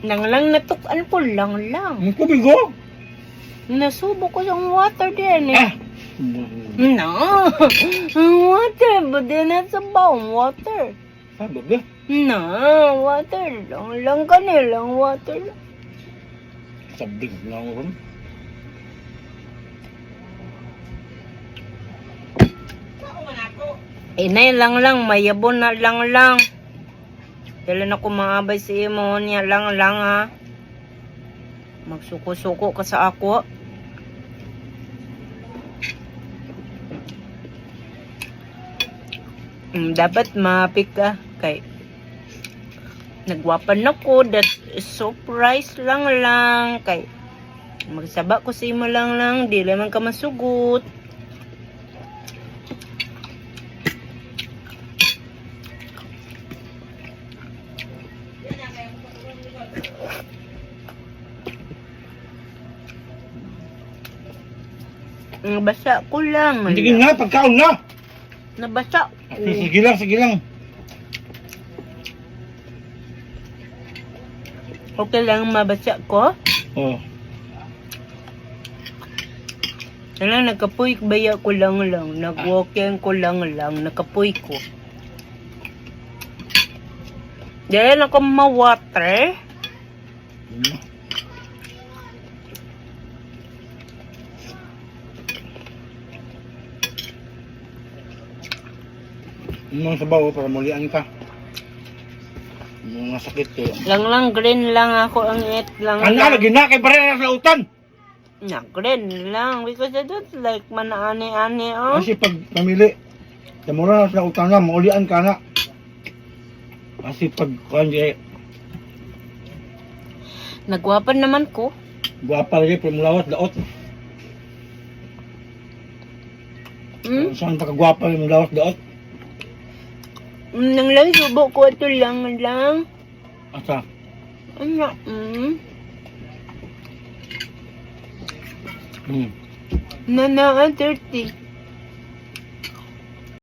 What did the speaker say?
Nang lang natukan ko lang. Ang tubig ko. Nasubo ko yung water din eh. Ah! No! Ang water, but then that's about water. Sabi ba? No, water lang. Lang kanilang water lang. Sabig na ako. Inay lang, mayabon na lang. Kailan ako maabay sa imo niya lang ha. Magsuko-suko ka sa ako. Dapat mapik ka kay nagwapan ako, that surprise lang kay magsaba ko sa imo lang di man ka masugot. Nabasa ko lang. Sige nga, pagkaon na. Nabasa ko. Sige lang. Okay lang mabasa ko. Oh. Wala, nakapuy baya ko lang. Nag-walking ko lang. Nakapuy ko. Dahil ako ma-water. Mga sabaw para mulian ka. Mga sakit eh. Lang green lang ako ang eat lang. Ano lagi na kay pare sa lautan. Na green lang because I don't like mana-ani-ani oh. Kasi pag pamili, tamura na sa lautan na, maulian ka na. Kasi pag kanji, Nagwapan naman ko. guwapa lagi pero mulawat laot. Saan pagkagwapa yung mulawat laot? Nang lang subo ko ito lang. Asa? Ano? Hmm. Nana 30.